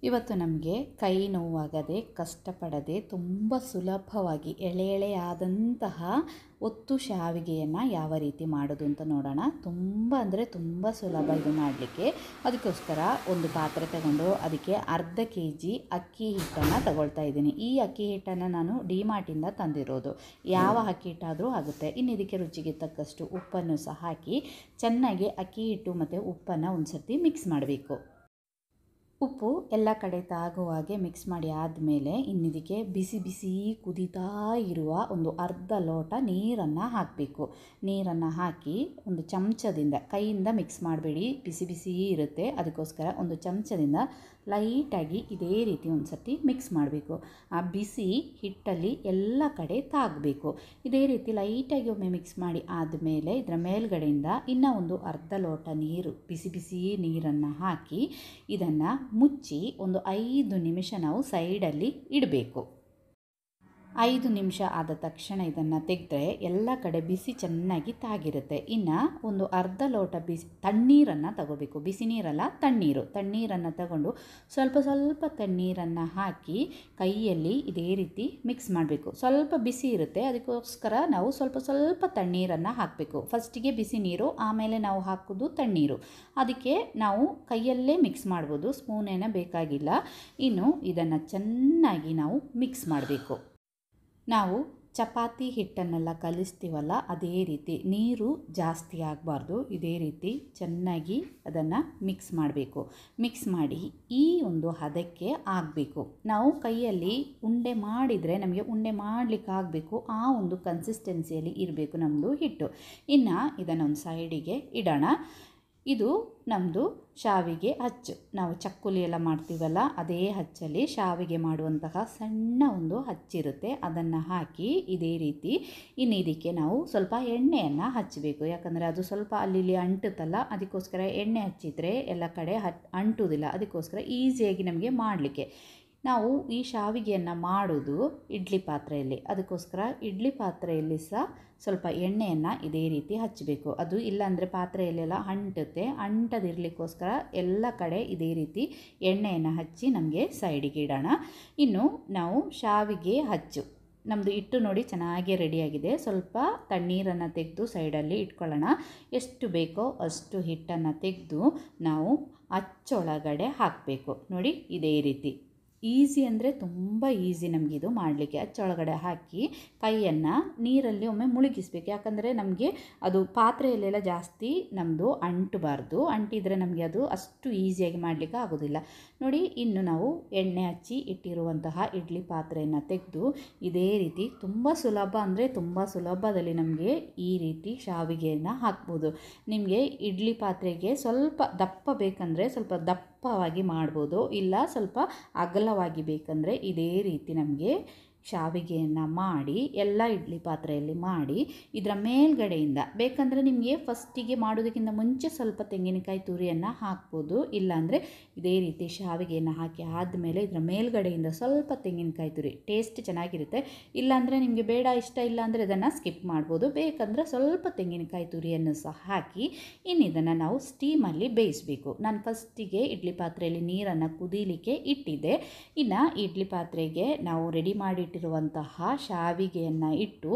ಇವತ್ತು ನಮಗೆ ಕೈ ನೋವಾಗದೆ ಕಷ್ಟಪಡದೆ ತುಂಬ ಸುಲಭವಾಗಿ ಎಳೆ ಎಳೆಯಾದಂತಹ ಒತ್ತು ಶಾವಿಗೆಯನ್ನು ಯಾವ ರೀತಿ ಮಾಡೋದು ಅಂತ ನೋಡೋಣ. ತುಂಬ ಅಂದರೆ ತುಂಬ ಸುಲಭ ಇದು ಮಾಡಲಿಕ್ಕೆ. ಅದಕ್ಕೋಸ್ಕರ ಒಂದು ಪಾತ್ರೆ ತಗೊಂಡು ಅದಕ್ಕೆ ಅರ್ಧ kg ಅಕ್ಕಿ ಹಿಟ್ಟನ್ನು ತಗೊಳ್ತಾ ಇದ್ದೀನಿ. ಈ ಅಕ್ಕಿ ಹಿಟ್ಟನ್ನು ನಾನು ಡಿಮಾರ್ಟಿಂದ ತಂದಿರೋದು. ಯಾವ ಅಕ್ಕಿ ಹಿಟ್ಟಾದರೂ ಆಗುತ್ತೆ. ಇನ್ನು ಇದಕ್ಕೆ ರುಚಿಗೆ ತಕ್ಕಷ್ಟು ಉಪ್ಪನ್ನು ಸಹ ಹಾಕಿ ಚೆನ್ನಾಗಿ ಅಕ್ಕಿ ಹಿಟ್ಟು ಮತ್ತು ಉಪ್ಪನ್ನು ಒಂದು ಸರ್ತಿ ಮಿಕ್ಸ್ ಮಾಡಬೇಕು. ಉಪ್ಪು ಎಲ್ಲ ಕಡೆ ತಾಗುವ ಹಾಗೆ ಮಿಕ್ಸ್ ಮಾಡಿ ಆದಮೇಲೆ ಇನ್ನಿದಕ್ಕೆ ಬಿಸಿ ಬಿಸಿ ಕುದೀತಾ ಇರುವ ಒಂದು ಅರ್ಧ ಲೋಟ ನೀರನ್ನು ಹಾಕಬೇಕು. ನೀರನ್ನು ಹಾಕಿ ಒಂದು ಚಮಚದಿಂದ, ಕೈಯಿಂದ ಮಿಕ್ಸ್ ಮಾಡಬೇಡಿ, ಬಿಸಿ ಬಿಸಿ ಇರುತ್ತೆ. ಅದಕ್ಕೋಸ್ಕರ ಒಂದು ಚಮಚದಿಂದ ಲೈಟಾಗಿ ಇದೇ ರೀತಿ ಒಂದು ಸರ್ತಿ ಮಿಕ್ಸ್ ಮಾಡಬೇಕು. ಆ ಬಿಸಿ ಹಿಟ್ಟಲ್ಲಿ ಎಲ್ಲ ಕಡೆ ತಾಗಬೇಕು. ಇದೇ ರೀತಿ ಲೈಟಾಗಿ ಒಮ್ಮೆ ಮಿಕ್ಸ್ ಮಾಡಿ ಆದಮೇಲೆ ಇದರ ಮೇಲ್ಗಡೆಯಿಂದ ಇನ್ನೂ ಒಂದು ಅರ್ಧ ಲೋಟ ನೀರು, ಬಿಸಿ ಬಿಸಿ ನೀರನ್ನು ಹಾಕಿ ಇದನ್ನು ಮುಚ್ಚಿ ಒಂದು 5 ನಿಮಿಷ ನಾವು ಸೈಡಲ್ಲಿ ಇಡಬೇಕು. 5 ನಿಮಿಷ ಆದ ತಕ್ಷಣ ಇದನ್ನು ತೆಗೆದ್ರೆ ಎಲ್ಲ ಕಡೆ ಬಿಸಿ ಚೆನ್ನಾಗಿ ತಾಗಿರುತ್ತೆ. ಇನ್ನು ಒಂದು ಅರ್ಧ ಲೋಟ ತಣ್ಣೀರನ್ನು ತಗೋಬೇಕು. ಬಿಸಿ ನೀರಲ್ಲ, ತಣ್ಣೀರನ್ನು ತಗೊಂಡು ಸ್ವಲ್ಪ ಸ್ವಲ್ಪ ತಣ್ಣೀರನ್ನು ಹಾಕಿ ಕೈಯಲ್ಲಿ ಇದೇ ರೀತಿ ಮಿಕ್ಸ್ ಮಾಡಬೇಕು. ಸ್ವಲ್ಪ ಬಿಸಿ ಇರುತ್ತೆ, ಅದಕ್ಕೋಸ್ಕರ ನಾವು ಸ್ವಲ್ಪ ಸ್ವಲ್ಪ ತಣ್ಣೀರನ್ನು ಹಾಕಬೇಕು. ಫಸ್ಟಿಗೆ ಬಿಸಿ ನೀರು, ಆಮೇಲೆ ನಾವು ಹಾಕೋದು ತಣ್ಣೀರು. ಅದಕ್ಕೆ ನಾವು ಕೈಯಲ್ಲೇ ಮಿಕ್ಸ್ ಮಾಡ್ಬೋದು, ಸ್ಪೂನ್ ಏನೋ ಬೇಕಾಗಿಲ್ಲ. ಇನ್ನು ಇದನ್ನು ಚೆನ್ನಾಗಿ ನಾವು ಮಿಕ್ಸ್ ಮಾಡಬೇಕು. ನಾವು ಚಪಾತಿ ಹಿಟ್ಟನ್ನೆಲ್ಲ ಕಲಿಸ್ತೀವಲ್ಲ, ಅದೇ ರೀತಿ ನೀರು ಜಾಸ್ತಿ ಆಗಬಾರ್ದು. ಇದೇ ರೀತಿ ಚೆನ್ನಾಗಿ ಅದನ್ನು ಮಿಕ್ಸ್ ಮಾಡಬೇಕು. ಮಿಕ್ಸ್ ಮಾಡಿ ಈ ಒಂದು ಹದಕ್ಕೆ ಆಗಬೇಕು. ನಾವು ಕೈಯಲ್ಲಿ ಉಂಡೆ ಮಾಡಿದರೆ ನಮಗೆ ಉಂಡೆ ಮಾಡಲಿಕ್ಕೆ ಆಗಬೇಕು. ಆ ಒಂದು ಕನ್ಸಿಸ್ಟೆನ್ಸಿಯಲ್ಲಿ ಇರಬೇಕು ನಮ್ಮದು ಹಿಟ್ಟು. ಇನ್ನು ಇದನ್ನೊಂದು ಸೈಡಿಗೆ ಇಡೋಣ. ಇದು ನಮ್ಮದು ಶಾವಿಗೆ ಹಚ್ಚು. ನಾವು ಚಕ್ಕುಲಿ ಎಲ್ಲ ಮಾಡ್ತೀವಲ್ಲ, ಅದೇ ಹಚ್ಚಲ್ಲಿ ಶಾವಿಗೆ ಮಾಡುವಂತಹ ಸಣ್ಣ ಒಂದು ಹಚ್ಚಿರುತ್ತೆ. ಅದನ್ನು ಹಾಕಿ ಇದೇ ರೀತಿ ಇನ್ನು ಇದಕ್ಕೆ ನಾವು ಸ್ವಲ್ಪ ಎಣ್ಣೆಯನ್ನು ಹಚ್ಚಬೇಕು. ಯಾಕಂದರೆ ಅದು ಸ್ವಲ್ಪ ಅಲ್ಲಿ ಅಂಟುತ್ತಲ್ಲ, ಅದಕ್ಕೋಸ್ಕರ ಎಣ್ಣೆ ಹಚ್ಚಿದರೆ ಎಲ್ಲ ಕಡೆ ಅಂಟುವುದಿಲ್ಲ. ಅದಕ್ಕೋಸ್ಕರ ಈಸಿಯಾಗಿ ನಮಗೆ ಮಾಡಲಿಕ್ಕೆ ನಾವು ಈ ಶಾವಿಗೆಯನ್ನು ಮಾಡೋದು ಇಡ್ಲಿ ಪಾತ್ರೆಯಲ್ಲಿ. ಅದಕ್ಕೋಸ್ಕರ ಇಡ್ಲಿ ಪಾತ್ರೆಯಲ್ಲಿ ಸಹ ಸ್ವಲ್ಪ ಎಣ್ಣೆಯನ್ನು ಇದೇ ರೀತಿ ಹಚ್ಚಬೇಕು. ಅದು ಇಲ್ಲಾಂದರೆ ಪಾತ್ರೆಯಲ್ಲೆಲ್ಲ ಅಂಟುತ್ತೆ. ಅಂಟದಿರಲಿಕ್ಕೋಸ್ಕರ ಎಲ್ಲ ಕಡೆ ಇದೇ ರೀತಿ ಎಣ್ಣೆಯನ್ನು ಹಚ್ಚಿ ನಮಗೆ ಸೈಡಿಗೆ ಇಡೋಣ. ಇನ್ನು ನಾವು ಶಾವಿಗೆ ಹಚ್ಚು ನಮ್ಮದು ಹಿಟ್ಟು ನೋಡಿ ಚೆನ್ನಾಗಿ ರೆಡಿಯಾಗಿದೆ. ಸ್ವಲ್ಪ ತಣ್ಣೀರನ್ನು ತೆಗೆದು ಸೈಡಲ್ಲಿ ಇಟ್ಕೊಳ್ಳೋಣ. ಎಷ್ಟು ಬೇಕೋ ಅಷ್ಟು ಹಿಟ್ಟನ್ನು ತೆಗೆದು ನಾವು ಹಚ್ಚೊಳಗಡೆ ಹಾಕಬೇಕು. ನೋಡಿ ಇದೇ ರೀತಿ ಈಸಿ ಅಂದರೆ ತುಂಬ ಈಸಿ ನಮಗಿದು ಮಾಡಲಿಕ್ಕೆ. ಹಚ್ಚೊಳಗಡೆ ಹಾಕಿ ಕೈಯನ್ನು ನೀರಲ್ಲಿ ಒಮ್ಮೆ ಮುಳುಗಿಸ್ಬೇಕು. ಯಾಕಂದರೆ ನಮಗೆ ಅದು ಪಾತ್ರೆಯಲ್ಲೆಲ್ಲ ಜಾಸ್ತಿ ನಮ್ಮದು ಅಂಟಬಾರ್ದು. ಅಂಟಿದರೆ ನಮಗೆ ಅದು ಅಷ್ಟು ಈಸಿಯಾಗಿ ಮಾಡಲಿಕ್ಕೆ ಆಗೋದಿಲ್ಲ. ನೋಡಿ, ಇನ್ನು ನಾವು ಎಣ್ಣೆ ಹಚ್ಚಿ ಇಟ್ಟಿರುವಂತಹ ಇಡ್ಲಿ ಪಾತ್ರೆಯನ್ನು ತೆಗೆದು ಇದೇ ರೀತಿ ತುಂಬ ಸುಲಭ ಅಂದರೆ ತುಂಬ ಸುಲಭದಲ್ಲಿ ನಮಗೆ ಈ ರೀತಿ ಶಾವಿಗೆಯನ್ನು ಹಾಕ್ಬೋದು. ನಿಮಗೆ ಇಡ್ಲಿ ಪಾತ್ರೆಗೆ ಸ್ವಲ್ಪ ದಪ್ಪ ಬೇಕಂದರೆ ಸ್ವಲ್ಪ ದಪ್ಪವಾಗಿ ಮಾಡ್ಬೋದು, ಇಲ್ಲ ಸ್ವಲ್ಪ ಅಗಲವಾಗಿ ಬೇಕಂದರೆ ಇದೇ ರೀತಿ ನಮಗೆ ಶಾವಿಗೆಯನ್ನು ಮಾಡಿ ಎಲ್ಲ ಇಡ್ಲಿ ಪಾತ್ರೆಯಲ್ಲಿ ಮಾಡಿ ಇದರ ಮೇಲ್ಗಡೆಯಿಂದ ಬೇಕಂದರೆ ನಿಮಗೆ ಫಸ್ಟಿಗೆ ಮಾಡೋದಕ್ಕಿಂತ ಮುಂಚೆ ಸ್ವಲ್ಪ ತೆಂಗಿನಕಾಯಿ ತುರಿಯನ್ನು ಹಾಕ್ಬೋದು. ಇಲ್ಲಾಂದರೆ ಇದೇ ರೀತಿ ಶಾವಿಗೆಯನ್ನು ಹಾಕಿ ಆದಮೇಲೆ ಇದರ ಮೇಲ್ಗಡೆಯಿಂದ ಸ್ವಲ್ಪ ತೆಂಗಿನಕಾಯಿ ತುರಿ ಟೇಸ್ಟ್ ಚೆನ್ನಾಗಿರುತ್ತೆ. ಇಲ್ಲಾಂದರೆ ನಿಮಗೆ ಬೇಡ, ಇಷ್ಟ ಇಲ್ಲ ಅಂದರೆ ಇದನ್ನು ಸ್ಕಿಪ್ ಮಾಡ್ಬೋದು. ಬೇಕಂದರೆ ಸ್ವಲ್ಪ ತೆಂಗಿನಕಾಯಿ ತುರಿಯನ್ನು ಸಹ ಹಾಕಿ ಇನ್ನು ಇದನ್ನು ನಾವು ಸ್ಟೀಮಲ್ಲಿ ಬೇಯಿಸಬೇಕು. ನಾನು ಫಸ್ಟಿಗೆ ಇಡ್ಲಿ ಪಾತ್ರೆಯಲ್ಲಿ ನೀರನ್ನು ಕುದೀಲಿಕ್ಕೆ ಇಟ್ಟಿದ್ದೆ. ಇನ್ನು ಇಡ್ಲಿ ಪಾತ್ರೆಗೆ ನಾವು ರೆಡಿ ಮಾಡಿ ಇಟ್ಟಿರುವಂತಹ ಶಾವಿಗೆಯನ್ನು ಇಟ್ಟು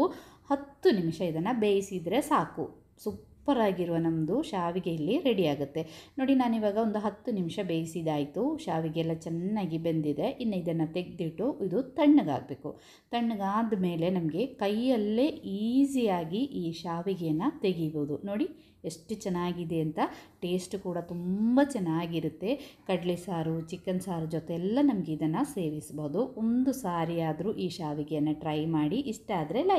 10 ನಿಮಿಷ ಇದನ್ನು ಬೇಯಿಸಿದರೆ ಸಾಕು. ಸೂಪರಾಗಿರುವ ನಮ್ಮದು ಶಾವಿಗೆ ಇಲ್ಲಿ ರೆಡಿ ಆಗುತ್ತೆ. ನೋಡಿ, ನಾನಿವಾಗ ಒಂದು 10 ನಿಮಿಷ ಬೇಯಿಸಿದಾಯಿತು. ಶಾವಿಗೆ ಎಲ್ಲ ಚೆನ್ನಾಗಿ ಬೆಂದಿದೆ. ಇನ್ನು ಇದನ್ನು ತೆಗೆದಿಟ್ಟು ಇದು ತಣ್ಣಗಾಗಬೇಕು. ತಣ್ಣಗಾದ ಮೇಲೆ ನಮಗೆ ಕೈಯಲ್ಲೇ ಈಸಿಯಾಗಿ ಈ ಶಾವಿಗೆಯನ್ನು ತೆಗಿಬೋದು. ನೋಡಿ ಎಷ್ಟು ಚೆನ್ನಾಗಿದೆ ಅಂತ. ಟೇಸ್ಟ್ ಕೂಡ ತುಂಬ ಚೆನ್ನಾಗಿರುತ್ತೆ. ಕಡಲೆ ಸಾರು, ಚಿಕನ್ ಸಾರು ಜೊತೆ ಎಲ್ಲ ನಮಗೆ ಇದನ್ನು ಸೇವಿಸ್ಬೋದು. ಒಂದು ಸಾರಿ ಆದರೂ ಈ ಶಾವಿಗೆಯನ್ನು ಟ್ರೈ ಮಾಡಿ. ಇಷ್ಟ ಆದರೆ